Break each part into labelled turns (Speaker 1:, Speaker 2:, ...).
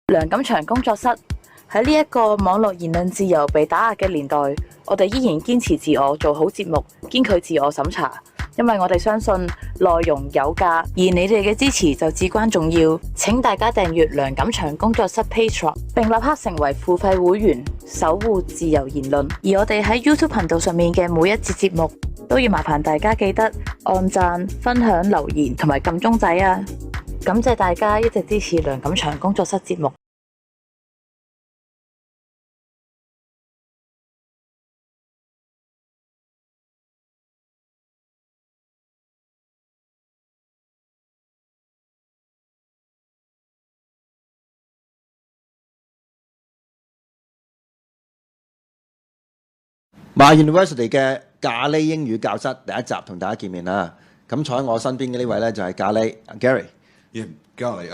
Speaker 1: 梁錦祥工作室喺呢一個網絡言論自由被打壓嘅年代，我哋依然堅持自我，做好節目，堅拒自我審查，因為我哋相信內容有價，而你哋嘅支持就至關重要。請大家訂閱梁錦祥工作室 Patreon， 並立刻成為付費會員，守護自由言論。而我哋喺 YouTube 頻道上面嘅每一節節目，都要麻煩大家記得按讚、分享、留言同埋撳鐘仔啊！感謝大家一直支持梁錦祥工作室節目。
Speaker 2: 馬 University 嘅咖喱英語教室第一集同大家見面啦。咁坐喺我身邊嘅呢位咧就係咖喱 Gary。
Speaker 3: 咖喱，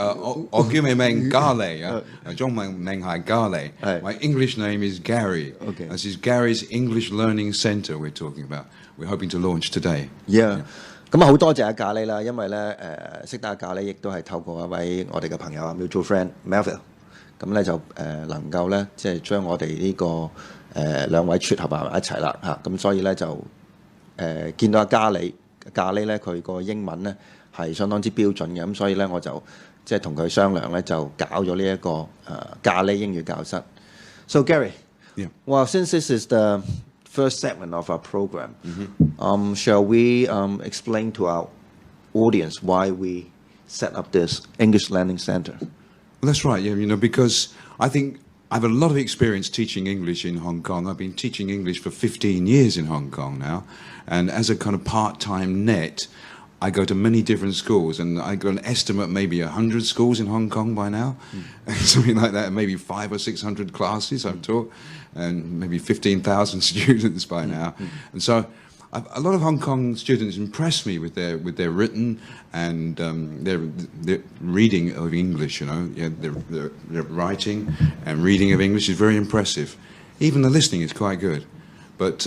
Speaker 3: 我叫名咖喱啊，中文名係咖喱。My English name is Gary.
Speaker 2: Okay.
Speaker 3: This is Gary's English Learning Centre we're talking about. We're hoping to launch today.
Speaker 2: Yeah. 咁啊好多謝阿咖喱啦，因為咧識得阿咖喱亦都係透過一位我哋嘅朋友啊 mutual friend Melville， 咁咧就能夠咧即係將我哋呢個兩位撮合埋一齊啦嚇，咁所以咧就見到阿咖喱咧佢個英文咧係相當之標準嘅，咁所以咧我就即係同佢商量咧就搞咗呢一個咖喱英語教室。So Gary, well since this is the first segment of our program, shall we explain to our audience why we set up this English Learning Centre?
Speaker 3: That's right, yeah, because I think I have a lot of experience teaching English in Hong Kong. I've been teaching English for 15 years in Hong Kong now, and as a kind of part-time net, I go to many different schools, and I got an estimate maybe 100 schools in Hong Kong by now, something like that, maybe 500 or 600 classes I've taught, and maybe 15,000 students by now. And so a lot of Hong Kong students impress me with their written and their reading of English. Their writing and reading of English is very impressive. Even the listening is quite good, but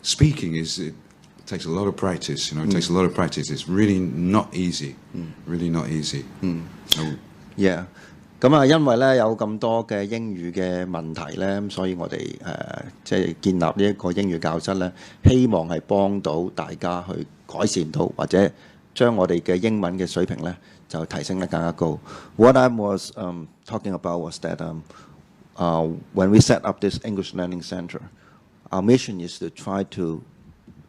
Speaker 3: speaking it takes a lot of practice. It takes a lot of practice. It's really not easy. Really not easy.
Speaker 2: Yeah. 咁啊，因為咧有咁多嘅英語嘅問題咧，咁所以我哋即係建立呢一個英語教室咧，希望係幫到大家去改善到或者將我哋嘅英文嘅水平咧就提升得更加高。What I was talking about was that when we set up this English Learning Centre, our mission is to try to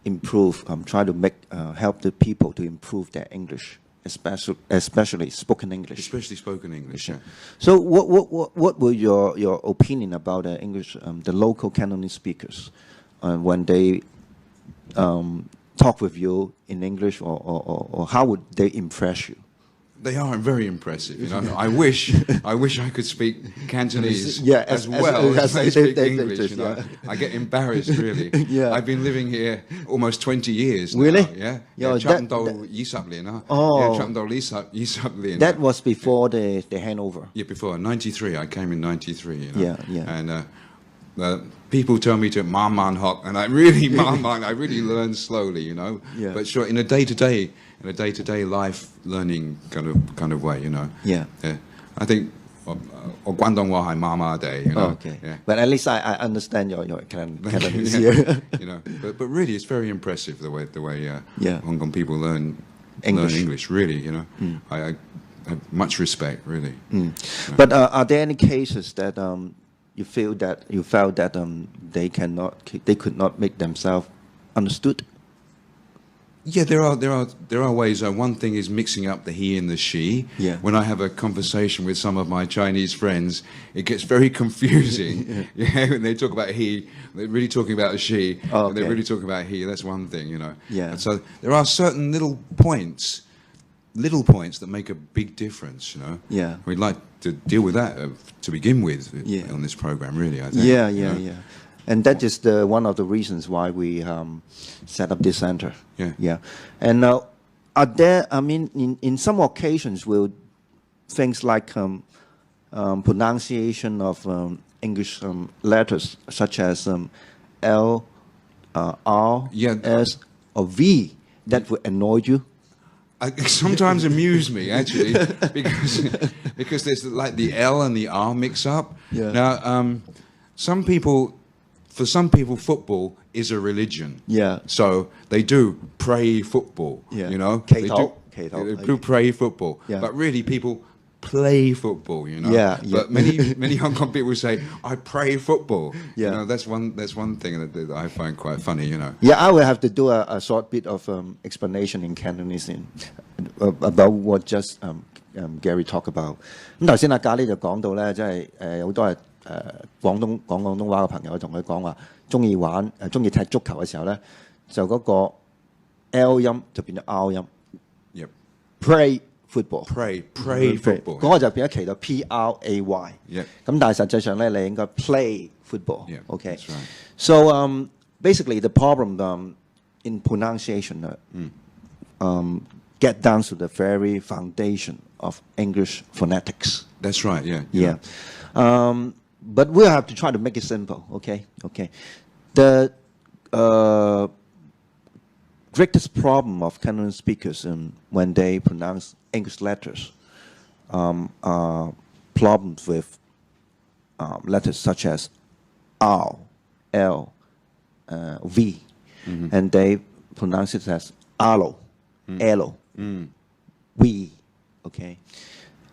Speaker 2: improve, try to make help the people to improve their English. Especially spoken English.
Speaker 3: Especially spoken English. Yeah.
Speaker 2: So, what were your opinion about English, the local Cantonese speakers, when they talk with you in English, or how would they impress you?
Speaker 3: They are very impressive. I wish I could speak Cantonese as well as I speak English. I get embarrassed really. I've been living here almost 20 years now.
Speaker 2: Really?
Speaker 3: Yeah. 差唔多20年啦。差唔多20年。
Speaker 2: That was before the handover.
Speaker 3: Yeah, before 93. I came in 93.
Speaker 2: Yeah.
Speaker 3: And people tell me to man hok, and I really I really learn slowly.
Speaker 2: Yeah.
Speaker 3: But sure, in a day-to-day life learning kind of way.
Speaker 2: Yeah.
Speaker 3: I think 我廣東話係麻麻地。
Speaker 2: Okay. Yeah. But at least I understand your Cantonese here.
Speaker 3: But really, it's very impressive the way Hong Kong people learn English. Really, I have much respect, really.
Speaker 2: But are there any cases that you felt that they could not make themselves understood?
Speaker 3: Yeah, there are ways. One thing is mixing up the he and the she.
Speaker 2: Yeah.
Speaker 3: When I have a conversation with some of my Chinese friends, it gets very confusing. When they talk about he, they're really talking about a she.
Speaker 2: Oh, okay.
Speaker 3: And they're really talking about he. That's one thing,
Speaker 2: Yeah.
Speaker 3: And so there are certain little points that make a big difference.
Speaker 2: Yeah.
Speaker 3: We'd like to deal with that to begin with on this program. Really, I think.
Speaker 2: Yeah. And that is one of the reasons why we set up this center. Yeah. And are there? I mean, in some occasions, will things like pronunciation of English letters, such as L, R, S, or V, that would annoy you?
Speaker 3: sometimes amuse me actually because there's like the L and the R mix up.
Speaker 2: Yeah.
Speaker 3: Now, for some people, football is a religion.
Speaker 2: Yeah.
Speaker 3: So they do pray football.
Speaker 2: Yeah.
Speaker 3: You know,
Speaker 2: They
Speaker 3: do pray football.
Speaker 2: Yeah.
Speaker 3: But really, people play football. You know.
Speaker 2: Yeah.
Speaker 3: But many Hong Kong people say, "I pray football."
Speaker 2: Yeah.
Speaker 3: You know, that's one thing that I find quite funny. You know.
Speaker 2: Yeah, I will have to do a short bit of explanation in Cantonese about what just Gary talked about。咁頭先阿咖喱就講到咧，即係好多係講廣東話嘅朋友同佢講話，中意踢足球嘅時候咧，就嗰個 L 音就變咗 R 音。
Speaker 3: Yep.
Speaker 2: Pray football。Pray
Speaker 3: football。
Speaker 2: 嗰個就變咗其實 PRAY。Yep. 咁但係實際上咧，你應該 play football。Yeah. Okay.
Speaker 3: That's right.
Speaker 2: So basically the problem in pronunciation get down to the very foundation of English phonetics.
Speaker 3: That's right. Yeah.
Speaker 2: Yeah. But we'll have to try to make it simple. Okay. The greatest problem of Cantonese speakers when they pronounce English letters are problems with letters such as R, L, V, and they pronounce it as alo, elo, we. Okay,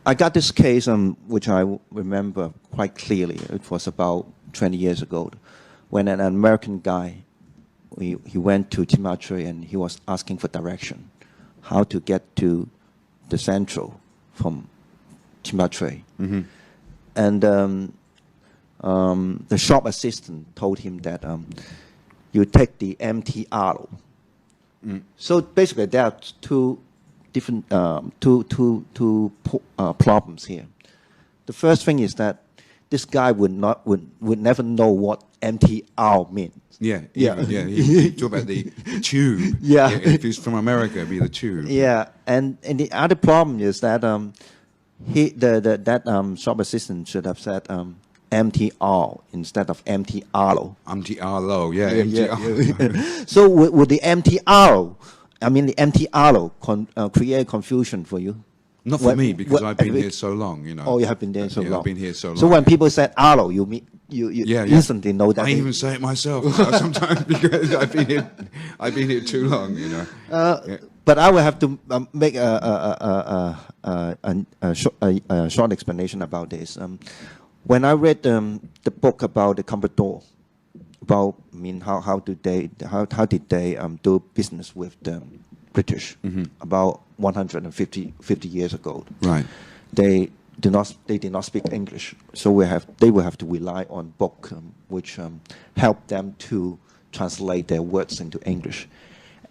Speaker 2: I got this case which I remember quite clearly. It was about 20 years ago, when an American guy he went to Timatre and he was asking for direction, how to get to the central from Timatre, and the shop assistant told him that you take the MTR. So basically, there are two different problems here. The first thing is that this guy would never know what MTR means.
Speaker 3: Yeah. He talk about the tube.
Speaker 2: Yeah.
Speaker 3: If he's from America, it'd be the tube.
Speaker 2: Yeah, and the other problem is that that shop assistant should have said MTR instead of MTR.
Speaker 3: MTR low, yeah. MTR.
Speaker 2: So would the MTR, the MTR create confusion for you?
Speaker 3: Not for me, because I've been here so long, you know.
Speaker 2: Oh, you have been there so long.
Speaker 3: I've been here so long.
Speaker 2: So when people say "alo," you instantly know that.
Speaker 3: I even say it myself sometimes because I've been here too long, you know.
Speaker 2: But I will have to make a short explanation about this. When I read the book about the Comprador, about how did they do business with the British about 150 years ago.
Speaker 3: Right.
Speaker 2: They did not speak English, so they will have to rely on book which help them to translate their words into English.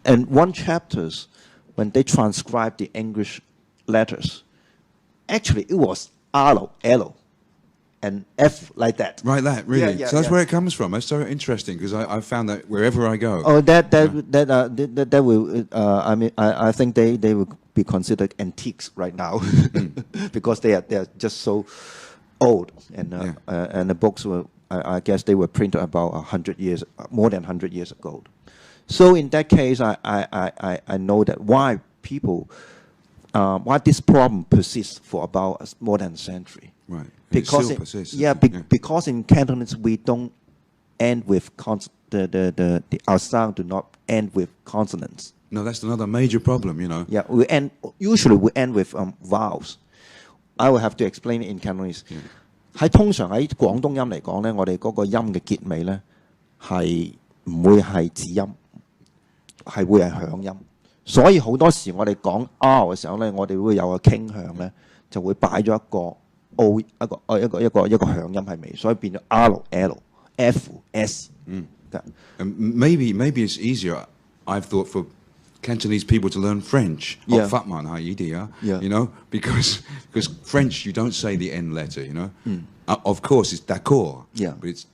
Speaker 2: And one chapters, when they transcribed the English letters, actually it was alo, elo, and F like that.
Speaker 3: Right, that really.
Speaker 2: Yeah,
Speaker 3: so that's where it comes from. That's so interesting because I found that wherever I go.
Speaker 2: Oh, that will. I think they will be considered antiques right now because they are just so old, and the books were. I guess they were printed about 100 years, more than 100 years ago. So in that case, I know that why this problem persists for about more than a century.
Speaker 3: Right.
Speaker 2: Because
Speaker 3: it persists.
Speaker 2: Because in Cantonese we don't end with our sound do not end with consonants.
Speaker 3: No, that's another major problem, you know.
Speaker 2: Yeah, usually we end with vowels. I will have to explain it in Cantonese. 通常喺廣東音嚟講咧，我哋嗰個音嘅結尾咧係唔會係字音，係會係響音。所以好多時我哋講 R 嘅時候咧，我哋會有個傾向咧，就會擺咗一個 O 一個響音喺尾，所以變咗 R L F S。Maybe
Speaker 3: it's easier, I've thought, for Cantonese people to learn French.
Speaker 2: Yeah.
Speaker 3: You know, because French you don't say the N letter, you know. Of course it's d'accord.
Speaker 2: Yeah.
Speaker 3: But it's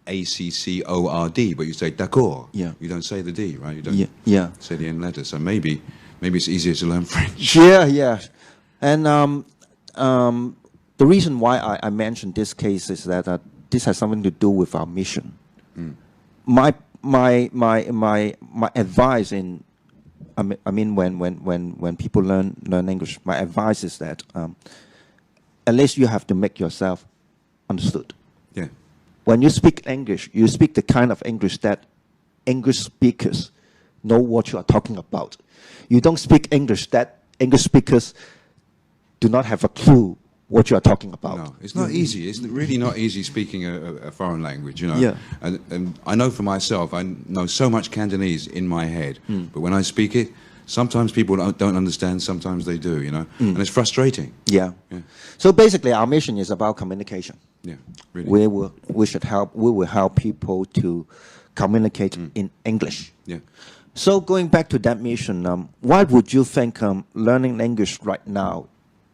Speaker 3: ACCORD, but you say d'accord.
Speaker 2: Yeah.
Speaker 3: You don't say the D, right? You don't say the N letter. So maybe it's easier to learn French.
Speaker 2: Yeah. And the reason why I mentioned this case is that this has something to do with our mission. My advice in I mean, when people learn English, my advice is that at least you have to make yourself understood.
Speaker 3: Yeah.
Speaker 2: When you speak English, you speak the kind of English that English speakers know what you are talking about. You don't speak English that English speakers do not have a clue what you are talking about.
Speaker 3: No, it's not easy. It's really not easy speaking a foreign language, you know.
Speaker 2: Yeah.
Speaker 3: And I know for myself, I know so much Cantonese in my head, but when I speak it, sometimes people don't understand, sometimes they do, you know, and it's frustrating.
Speaker 2: Yeah.
Speaker 3: Yeah.
Speaker 2: So basically, our mission is about communication.
Speaker 3: Yeah, really.
Speaker 2: We will help people to communicate in English.
Speaker 3: Yeah.
Speaker 2: So going back to that mission, why would you think learning English right now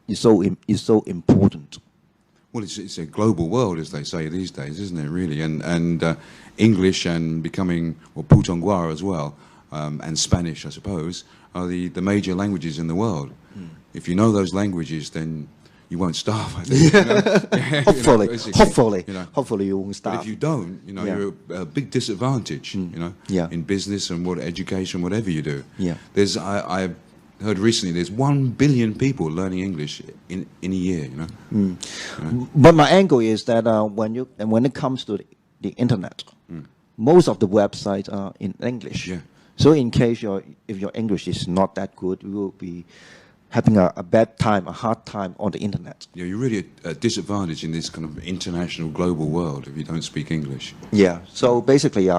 Speaker 2: is so important?
Speaker 3: Well, it's a global world, as they say these days, isn't it, really? And English and becoming, well, Putonghua as well, and Spanish, I suppose, are the major languages in the world. If you know those languages, then you won't starve, I think. You know?
Speaker 2: Hopefully,
Speaker 3: you know.
Speaker 2: hopefully you won't starve.
Speaker 3: But if you don't, you know, you're at a big disadvantage, you know, in business and education, whatever you do.
Speaker 2: Yeah.
Speaker 3: I heard recently there's 1 billion people learning English in a year, you know. You know?
Speaker 2: But my angle is that when it comes to the internet, most of the websites are in English.
Speaker 3: Yeah.
Speaker 2: So in case if your English is not that good, you will be having a bad time, a hard time on the internet.
Speaker 3: Yeah, you're really at a disadvantage in this kind of international global world if you don't speak English.
Speaker 2: Yeah. So basically,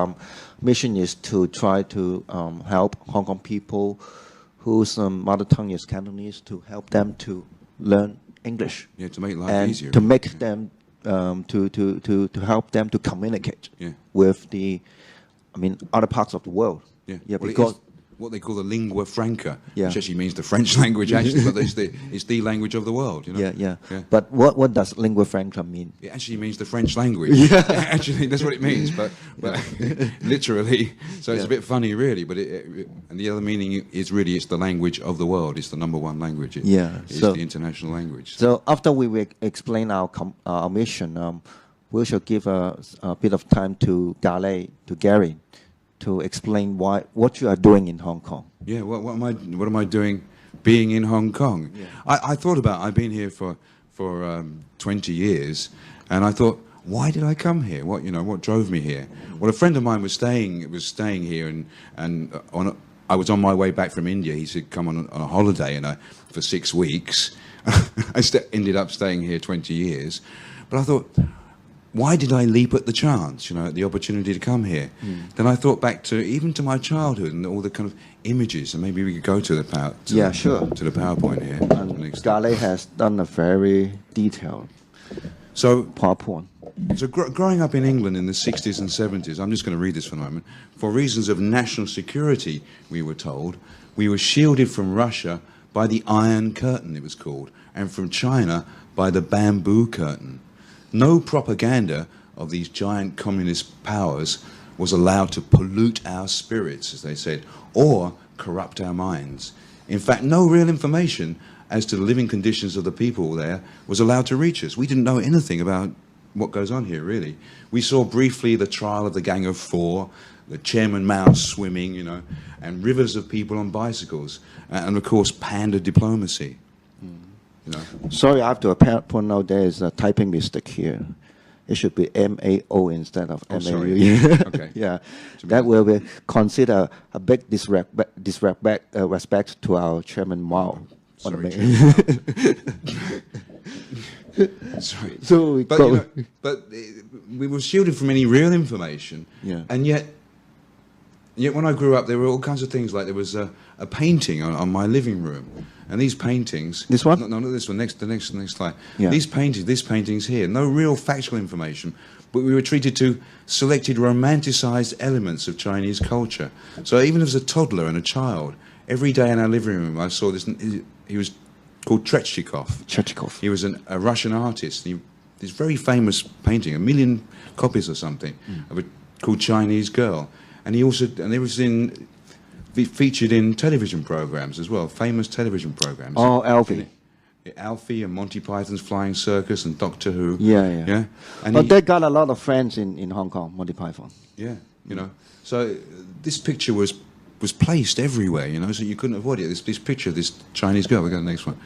Speaker 2: mission is to try to help Hong Kong people whose mother tongue is Cantonese to help them to learn English.
Speaker 3: Yeah, to make life
Speaker 2: and
Speaker 3: easier.
Speaker 2: to make them to help them to communicate with other parts of the world.
Speaker 3: Yeah,
Speaker 2: Yeah,
Speaker 3: well,
Speaker 2: because
Speaker 3: what they call the lingua franca,
Speaker 2: Yeah.
Speaker 3: which actually means the French language, actually, but it's the language of the world, you know.
Speaker 2: yeah.
Speaker 3: Yeah.
Speaker 2: But what does lingua franca mean?
Speaker 3: It actually means the French language. Yeah. Actually, that's what it means, but literally. So it's a bit funny, really. But and the other meaning is really it's the language of the world. It's the number one language. It's the international language.
Speaker 2: So after we will explain our mission, we shall give a bit of time to Gary, to explain what you are doing in Hong Kong.
Speaker 3: Yeah, what am I doing being in Hong Kong? Yeah. I thought about I've been here for 20 years, and I thought, why did I come here? What drove me here? Well, a friend of mine was staying here, and I was on my way back from India. He said, come on a holiday, and for 6 weeks. I ended up staying here 20 years, but I thought, why did I leap at the chance, at the opportunity to come here? Then I thought back to my childhood and all the kind of images, and maybe we could go to the PowerPoint here.
Speaker 2: And Gale has done a very detailed PowerPoint.
Speaker 3: So growing up in England in the 60s and 70s, I'm just going to read this for a moment. For reasons of national security, we were told, we were shielded from Russia by the Iron Curtain, it was called, and from China by the Bamboo Curtain. No propaganda of these giant communist powers was allowed to pollute our spirits, as they said, or corrupt our minds. In fact, no real information as to the living conditions of the people there was allowed to reach us. We didn't know anything about what goes on here, really. We saw briefly the trial of the Gang of Four, the Chairman Mao swimming, and rivers of people on bicycles, and of course, panda diplomacy.
Speaker 2: Sorry, I have to point out there is a typing mistake here. It should be MAO instead of MAU.
Speaker 3: Sorry. Okay.
Speaker 2: Yeah, that will be consider a big respect to our Chairman Mao.
Speaker 3: Sorry. Sorry.
Speaker 2: So
Speaker 3: but we were shielded from any real information.
Speaker 2: Yeah.
Speaker 3: And yet when I grew up, there were all kinds of things. Like there was a painting on my living room, and these paintings.
Speaker 2: This one?
Speaker 3: No, not this one. The next slide.
Speaker 2: Yeah.
Speaker 3: This paintings here. No real factual information, but we were treated to selected romanticized elements of Chinese culture. So even as a toddler and a child, every day in our living room, I saw this. He was called Trechikov. He was a Russian artist. This very famous painting, 1 million copies or something, called Chinese Girl. And it was featured in television programs as well, famous television programs.
Speaker 2: Oh, Alfie.
Speaker 3: Alfie and Monty Python's Flying Circus and Doctor Who.
Speaker 2: Yeah.
Speaker 3: And
Speaker 2: they got a lot of friends in Hong Kong, Monty Python.
Speaker 3: Yeah, So this picture was was placed everywhere, you know, so you couldn't avoid it. This picture of this Chinese girl. We go to the next one.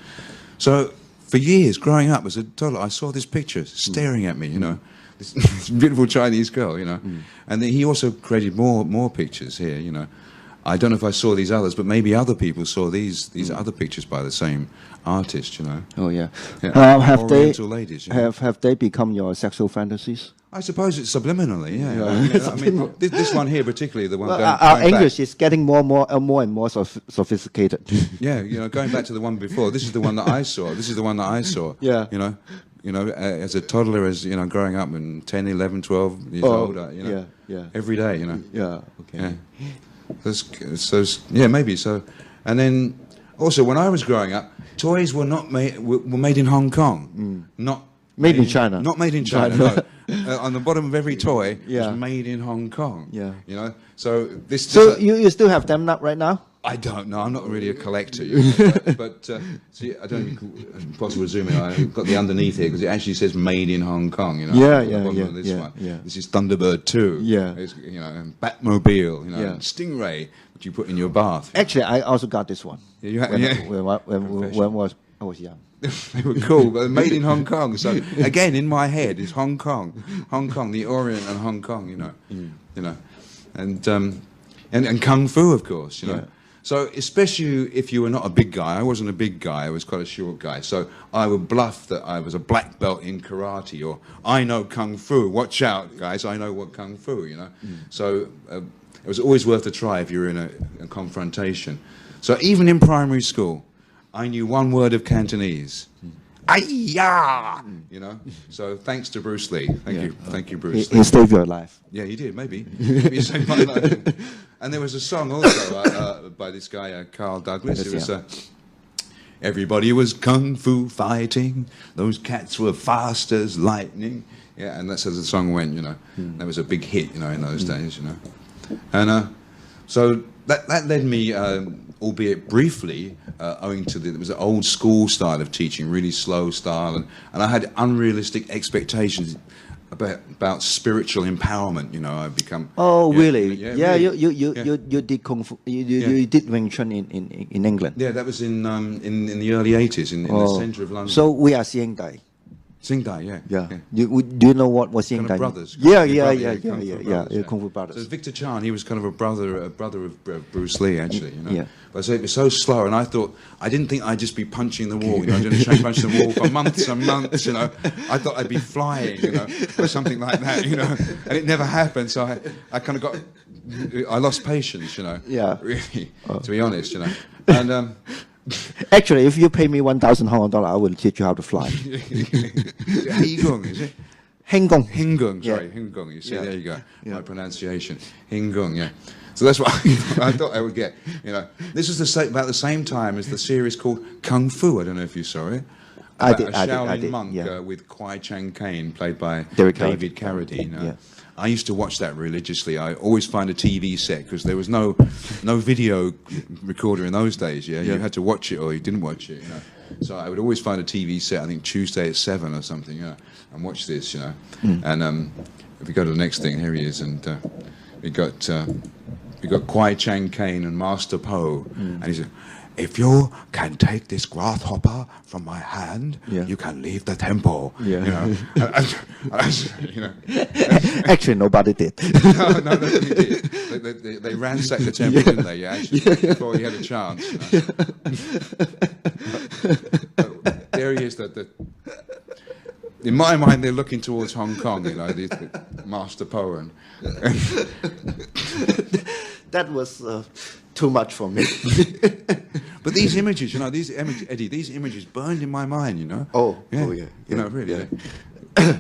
Speaker 3: So for years, growing up as a toddler, I saw this picture staring at me, you know, this beautiful Chinese girl, you know. And then he also created more pictures here, you know. I don't know if I saw these others, but maybe other people saw these other pictures by the same artist, you know.
Speaker 2: Oh yeah.
Speaker 3: Have Oriental ladies, you know?
Speaker 2: Have they become your sexual fantasies?
Speaker 3: I suppose it's subliminally, yeah. I mean, this one here particularly, the one
Speaker 2: our
Speaker 3: going
Speaker 2: English
Speaker 3: back,
Speaker 2: is getting more and more sophisticated.
Speaker 3: yeah, you know, going back to the one before, this is the one that I saw. This is the one that I saw.
Speaker 2: Yeah.
Speaker 3: You know, as a toddler, as you know, growing up and 10, 11, 12 years old, you know, every day, you know.
Speaker 2: Yeah. Okay.
Speaker 3: Yeah. So yeah, maybe so. And then also, when I was growing up, toys were made in Hong Kong, not
Speaker 2: Made in China.
Speaker 3: Not made in China. No. On the bottom of every toy
Speaker 2: Yeah.
Speaker 3: was made in Hong Kong.
Speaker 2: Yeah.
Speaker 3: You know, so this.
Speaker 2: So you still have them right now?
Speaker 3: I don't know. I'm not really a collector, you know, but see, I don't think it's possible to zoom in. I've got the underneath here because it actually says "Made in Hong Kong." You know,
Speaker 2: Yeah,
Speaker 3: on the
Speaker 2: yeah,
Speaker 3: bottom
Speaker 2: yeah,
Speaker 3: of this
Speaker 2: yeah,
Speaker 3: one.
Speaker 2: yeah.
Speaker 3: This is Thunderbird 2.
Speaker 2: Yeah.
Speaker 3: It's, you know, and Batmobile. You know,
Speaker 2: Yeah.
Speaker 3: and Stingray, which you put in your bath.
Speaker 2: Actually, I also got this one.
Speaker 3: Yeah, you had,
Speaker 2: When,
Speaker 3: yeah.
Speaker 2: when I was young.
Speaker 3: They were cool, but made in Hong Kong. So again, in my head, is Hong Kong, the Orient and Hong Kong. You know, and kung fu, of course. You know.
Speaker 2: Yeah.
Speaker 3: So especially if you were not a big guy, I wasn't a big guy. I was quite a short guy. So I would bluff that I was a black belt in karate, or I know kung fu. Watch out, guys! I know what kung fu. You know. So it was always worth a try if you were in a confrontation. So even in primary school, I knew one word of Cantonese. Ai-ya! You know? So thanks to Bruce Lee. Thank you, Bruce Lee.
Speaker 2: He saved your life.
Speaker 3: Yeah, you did, maybe. Maybe you saved my life. And there was a song also by this guy, Carl Douglas. It was, everybody was kung fu fighting. Those cats were fast as lightning. Yeah, and that's how the song went, you know. That was a big hit, you know, in those days, you know. And so that led me, albeit briefly, owing to it was an old school style of teaching, really slow style, and I had unrealistic expectations about spiritual empowerment. You know, I become.
Speaker 2: Oh,
Speaker 3: yeah,
Speaker 2: really?
Speaker 3: Yeah, really.
Speaker 2: You did kung fu. You did Wing Chun in England.
Speaker 3: Yeah, that was in the early 80s in the centre of London.
Speaker 2: So we are Sieng Dai.
Speaker 3: Sieng Dai, yeah.
Speaker 2: Do you know what Sieng Dai?
Speaker 3: Brothers.
Speaker 2: Yeah,
Speaker 3: Kung
Speaker 2: Fu Brothers.
Speaker 3: So Victor Chan, he was kind of a brother of Bruce Lee, actually. You know.
Speaker 2: Yeah.
Speaker 3: But so it was so slow, and I didn't think I'd just be punching the wall. You know, punching the wall for months and months. You know, I thought I'd be flying, you know, or something like that. You know, and it never happened. So I kind of I lost patience. You know.
Speaker 2: Yeah.
Speaker 3: Really, to be honest, you know, and.
Speaker 2: Actually, if you pay me 1,000 Hong Kong dollar, I will teach you how to fly.
Speaker 3: Hingong, is it?
Speaker 2: Hingong.
Speaker 3: Hingong, sorry,
Speaker 2: Yeah.
Speaker 3: Hingong. You see,
Speaker 2: Yeah.
Speaker 3: there you go.
Speaker 2: Yeah.
Speaker 3: My pronunciation, Hingong. Yeah. So that's what I thought I would get. You know, this was about the same time as the series called Kung Fu. I don't know if you saw it.
Speaker 2: I
Speaker 3: About
Speaker 2: did,
Speaker 3: a
Speaker 2: I did,
Speaker 3: Shaolin
Speaker 2: I did,
Speaker 3: monk
Speaker 2: yeah.
Speaker 3: with Kwai Chang Caine, played by
Speaker 2: David
Speaker 3: Carradine.
Speaker 2: Yeah.
Speaker 3: I used to watch that religiously. I always find a TV set because there was no video recorder in those days. Yeah, you had to watch it or you didn't watch it. You know, so I would always find a TV set. I think Tuesday at 7 or something. You know, and watch this. You know, and if we go to the next thing, here he is, and we got Kwai Chang Caine and Master Po, and he said, if you can take this grasshopper from my hand, you can leave the temple.
Speaker 2: Yeah.
Speaker 3: You know, you know.
Speaker 2: Actually, nobody did.
Speaker 3: No, nobody did. They ransacked the temple, didn't they? Yeah, actually, before he had a chance. You know. There he is. In my mind, they're looking towards Hong Kong. You know, the Master Po and
Speaker 2: That was too much for me.
Speaker 3: But these images, you know, Eddie, these images burned in my mind, you know.
Speaker 2: Yeah.
Speaker 3: You know, really.
Speaker 2: Yeah.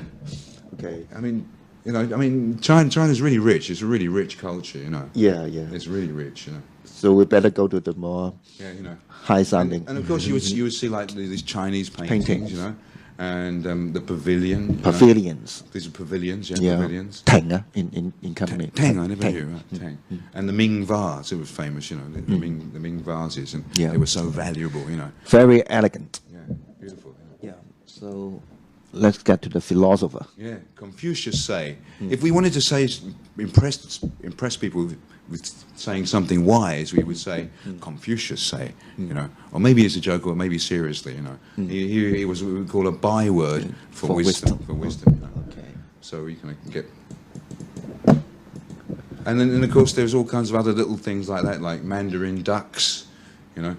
Speaker 2: Okay.
Speaker 3: I mean, China's really rich. It's a really rich culture, you know.
Speaker 2: Yeah.
Speaker 3: It's really rich, you know.
Speaker 2: So we better go to the more
Speaker 3: you know.
Speaker 2: high sounding.
Speaker 3: And of course, you would see like these Chinese paintings,
Speaker 2: Paintings.
Speaker 3: you know, and the pavilion. You know.
Speaker 2: Pavilions.
Speaker 3: These are pavilions,
Speaker 2: Yeah.
Speaker 3: pavilions.
Speaker 2: Teng in Cantonese.
Speaker 3: Teng, I never knew, right? Teng. And the Ming vase, it was famous, you know, the Ming vases, and
Speaker 2: Yeah.
Speaker 3: they were so valuable, you know.
Speaker 2: Very elegant.
Speaker 3: Yeah, beautiful.
Speaker 2: Yeah. So let's get to the philosopher.
Speaker 3: Yeah, Confucius say, if we wanted to say impress people with saying something wise, we would say Confucius say, you know, or maybe it's a joke, or maybe seriously, you know. He was what we would call a byword for wisdom. For wisdom, you know.
Speaker 2: Okay.
Speaker 3: So you can get. And then, of course, there's all kinds of other little things like that, like Mandarin ducks, you know,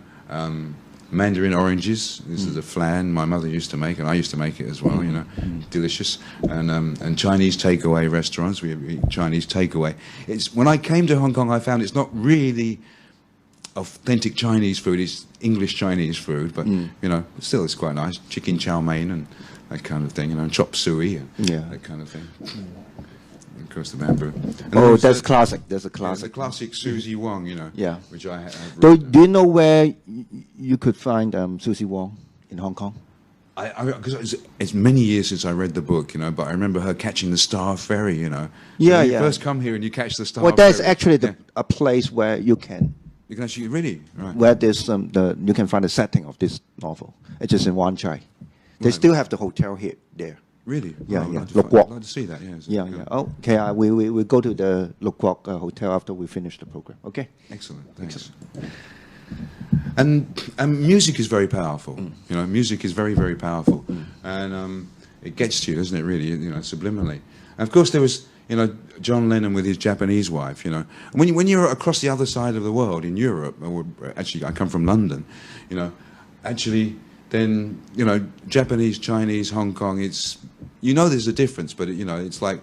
Speaker 3: Mandarin oranges. This is a flan my mother used to make, and I used to make it as well, you know, delicious. And Chinese takeaway restaurants, we eat Chinese takeaway. It's when I came to Hong Kong, I found it's not really authentic Chinese food. It's English Chinese food, but you know, still it's quite nice. Chicken chow mein and that kind of thing, you know, and chop suey and that kind of thing. Of course, the bamboo. And
Speaker 2: That's classic. There's a classic.
Speaker 3: The classic Susie Wong, you know.
Speaker 2: Yeah.
Speaker 3: Which I have.
Speaker 2: Do you know where you could find Susie Wong in Hong Kong?
Speaker 3: Because it's many years since I read the book, you know, but I remember her catching the Star Ferry, you know.
Speaker 2: Yeah,
Speaker 3: when you
Speaker 2: yeah.
Speaker 3: first come here and you catch the Star
Speaker 2: Well, there's
Speaker 3: Ferry.
Speaker 2: actually a place where you can
Speaker 3: actually really right.
Speaker 2: where there's you can find the setting of this novel. It's just in Wan Chai. They
Speaker 3: Right.
Speaker 2: still have the hotel here there.
Speaker 3: Really?
Speaker 2: Yeah,
Speaker 3: I'd
Speaker 2: yeah.
Speaker 3: like to
Speaker 2: Luk
Speaker 3: find-
Speaker 2: Wok.
Speaker 3: I'd like to see that. Yeah.
Speaker 2: Yeah. Okay, we go to the Luk Wok hotel after we finish the program. Okay.
Speaker 3: Excellent. Thanks. And music is very powerful. You know, music is very, very powerful, and it gets to you, doesn't it? Really, you know, subliminally. And of course, there was, you know, John Lennon with his Japanese wife. You know, and when you're across the other side of the world in Europe, or actually, I come from London. You know, actually, then you know, Japanese, Chinese, Hong Kong. It's there's a difference, but you know, it's like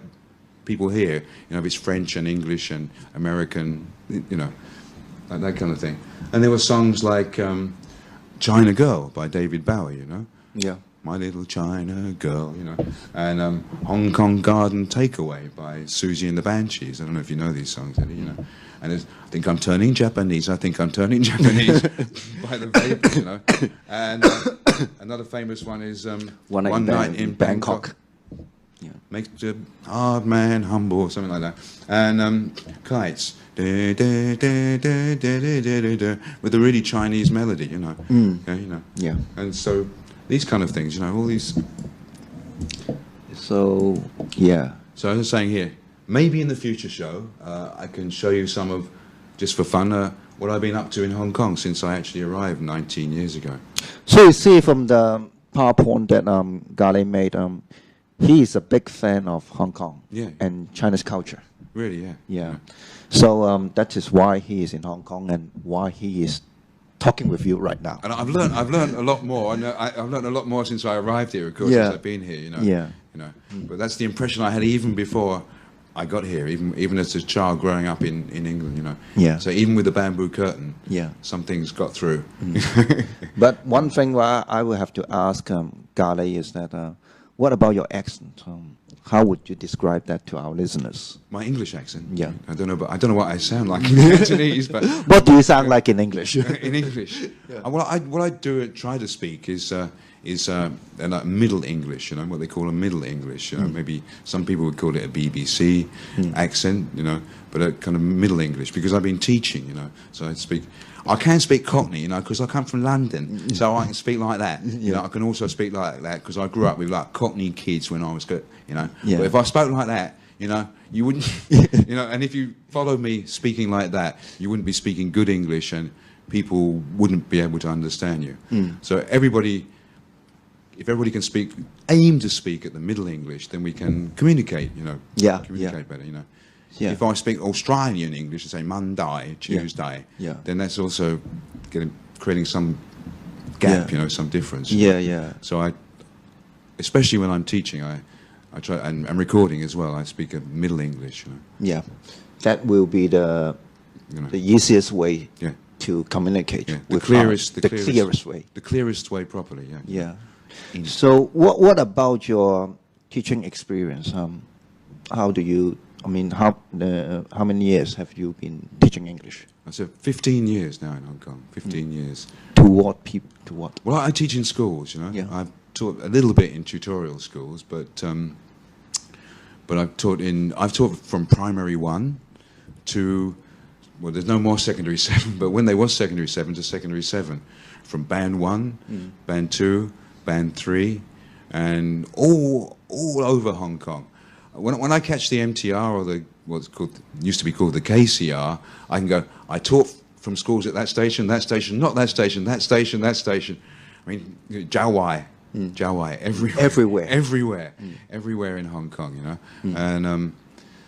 Speaker 3: people here. You know, it's French and English and American. You know. Like that kind of thing. And there were songs like China Girl by David Bowie, you know.
Speaker 2: Yeah.
Speaker 3: My Little China Girl, you know. And Hong Kong Garden Takeaway by Susie and the Banshees. I don't know if you know these songs, Eddie, you know. And I think I'm turning Japanese, I think I'm turning Japanese by the Vapors, you know. And another famous one is One Night in Bangkok.
Speaker 2: Yeah.
Speaker 3: Makes the hard man humble, or something like that. And Kites. With a really Chinese melody, you know. Yeah, you know.
Speaker 2: Yeah.
Speaker 3: And so these kind of things, you know, all these.
Speaker 2: So yeah.
Speaker 3: So I was saying here, maybe in the future show, I can show you some of, just for fun, what I've been up to in Hong Kong since I actually arrived 19 years ago.
Speaker 2: So you see from the PowerPoint that Gale made, he is a big fan of Hong Kong and Chinese culture.
Speaker 3: Really, yeah.
Speaker 2: Yeah. So that is why he is in Hong Kong and why he is talking with you right now.
Speaker 3: And I've learned a lot more. I've learned a lot more since I arrived here, of course,
Speaker 2: Yeah.
Speaker 3: since I've been here, you know.
Speaker 2: Yeah.
Speaker 3: You know. But that's the impression I had even before I got here, even as a child growing up in England, you know.
Speaker 2: Yeah.
Speaker 3: So even with the bamboo curtain,
Speaker 2: Yeah.
Speaker 3: some things got through.
Speaker 2: But one thing I will have to ask Gale is that what about your accent? How would you describe that to our listeners?
Speaker 3: My English accent.
Speaker 2: Yeah.
Speaker 3: I don't know, but I don't know what I sound like in Cantonese, but
Speaker 2: What do you sound like in English?
Speaker 3: in English. What I try to speak is like Middle English, you know, what they call a Middle English. You know, maybe some people would call it a BBC accent, you know, but a kind of Middle English because I've been teaching, you know, so I can speak Cockney, you know, because I come from London, so I can speak like that. You know, I can also speak like that because I grew up with like Cockney kids when I was good, you know.
Speaker 2: Yeah.
Speaker 3: But if I spoke like that, you know, you wouldn't, you know, and if you follow me speaking like that, you wouldn't be speaking good English and people wouldn't be able to understand you. So if everybody can aim to speak at the Middle English, then we can communicate, you know, communicate better, you know.
Speaker 2: Yeah.
Speaker 3: If I speak Australian English and say Monday, Tuesday, then that's also creating some gap, you know, some difference.
Speaker 2: Yeah.
Speaker 3: So especially when I'm teaching, I try, and recording as well, I speak a Middle English, you know.
Speaker 2: Yeah. That will be the easiest way to communicate with the clearest way.
Speaker 3: The clearest way properly,
Speaker 2: Yeah. So what about your teaching experience? How do you? I mean, how many years have you been teaching English?
Speaker 3: I said 15 years now in Hong Kong. 15 years.
Speaker 2: To what people? To what?
Speaker 3: Well, I teach in schools, you know.
Speaker 2: Yeah.
Speaker 3: I've taught a little bit in tutorial schools, but I've taught from primary 1 to, well, there's no more secondary 7, but when there was secondary 7 to secondary 7, from band 1, band 2, band 3, and all over Hong Kong. When I catch the MTR or used to be called the KCR, I can go, I taught from schools at that station, not that station, that station, that station. I mean, Jiao Wai, everywhere in Hong Kong, you know. And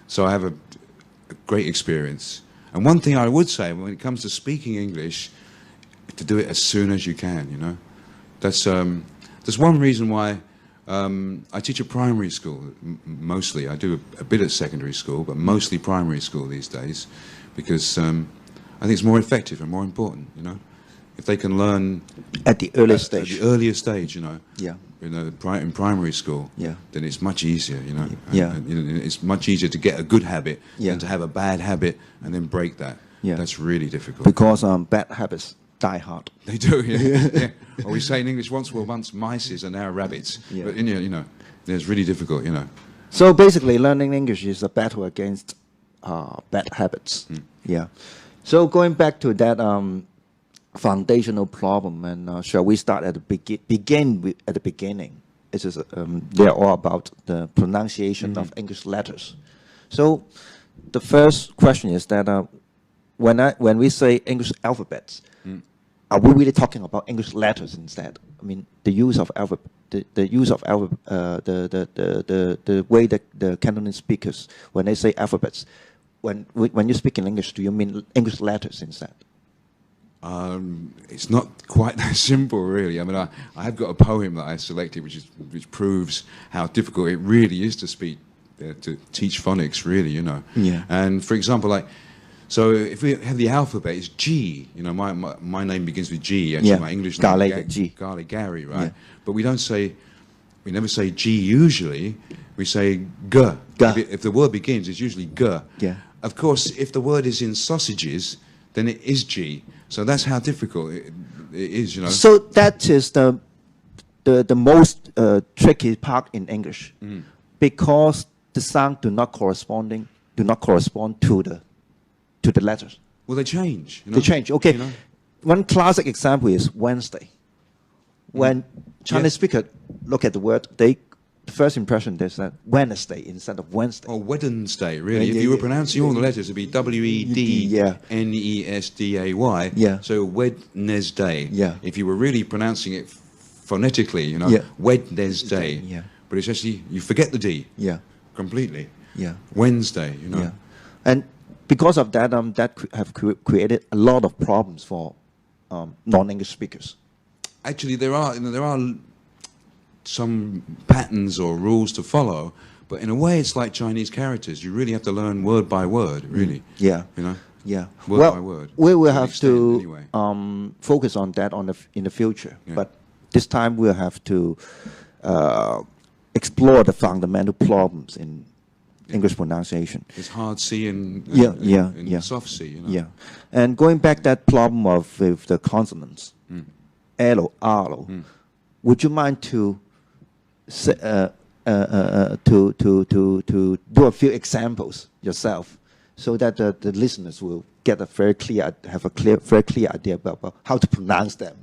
Speaker 3: so I have a great experience. And one thing I would say, when it comes to speaking English, to do it as soon as you can, you know. That's one reason why I teach at primary school, mostly. I do a bit at secondary school, but mostly primary school these days, because I think it's more effective and more important, you know. If they can learn
Speaker 2: at the earliest stage.
Speaker 3: At the earliest stage, you know.
Speaker 2: Yeah.
Speaker 3: You know, in primary school.
Speaker 2: Yeah.
Speaker 3: Then it's much easier, you know.
Speaker 2: Yeah.
Speaker 3: And, you know, it's much easier to get a good habit
Speaker 2: yeah.
Speaker 3: than to have a bad habit and then break that.
Speaker 2: Yeah.
Speaker 3: That's really difficult.
Speaker 2: Because bad habits die hard.
Speaker 3: They do, yeah. yeah. Or we say in English, once mice and now rabbits.
Speaker 2: Yeah.
Speaker 3: But you know, it's really difficult, you know.
Speaker 2: So basically, learning English is a battle against bad habits. Yeah. So going back to that foundational problem, and shall we start at the begin at the beginning? It is they're all about the pronunciation of English letters. So the first question is that when we say English alphabets, are we really talking about English letters instead? I mean, the use of alphabet, the use of alphabet, the way that the Cantonese speakers, when they say alphabets, when you speak in English, do you mean English letters instead?
Speaker 3: It's not quite that simple, really. I mean, I have got a poem that I selected, which proves how difficult it really is to speak, to teach phonics, really, you know.
Speaker 2: Yeah.
Speaker 3: And for example, like, so if we have the alphabet, it's G. You know, my name begins with G. Actually, my English name is Garlic Gary, right? Yeah. But we never say G usually. We say G. If the word begins, it's usually G.
Speaker 2: Yeah.
Speaker 3: Of course, if the word is in sausages, then it is G. So that's how difficult it is, you know.
Speaker 2: So that is the most tricky part in English, because the sound do not correspond to the letters.
Speaker 3: Well, they change. You know?
Speaker 2: They change. Okay.
Speaker 3: You know?
Speaker 2: One classic example is Wednesday. When Chinese speakers look at the word, the first impression is that Wednesday instead of Wednesday.
Speaker 3: Or Wednesday, really. If you were pronouncing all the letters, it'd be W-E-D-N-E-S-D-A-Y.
Speaker 2: Yeah.
Speaker 3: So Wednesday.
Speaker 2: Yeah.
Speaker 3: If you were really pronouncing it phonetically, you know, Wednesday.
Speaker 2: Yeah.
Speaker 3: But it's actually, you forget the D.
Speaker 2: Yeah.
Speaker 3: Completely.
Speaker 2: Yeah.
Speaker 3: Wednesday, you know.
Speaker 2: Yeah. And because of that, that have created a lot of problems for non-English speakers.
Speaker 3: Actually, there are some patterns or rules to follow, but in a way, it's like Chinese characters. You really have to learn word by word, really.
Speaker 2: Yeah.
Speaker 3: You know.
Speaker 2: Yeah.
Speaker 3: Word by word.
Speaker 2: We will have to
Speaker 3: anyway.
Speaker 2: Focus on that in the future.
Speaker 3: Yeah.
Speaker 2: But this time we'll have to explore the fundamental problems in English pronunciation.
Speaker 3: It's hard C and soft C, you know.
Speaker 2: Yeah. And going back that problem with the consonants, L, R, would you mind to do a few examples yourself, so that the listeners will get very clear idea about how to pronounce them?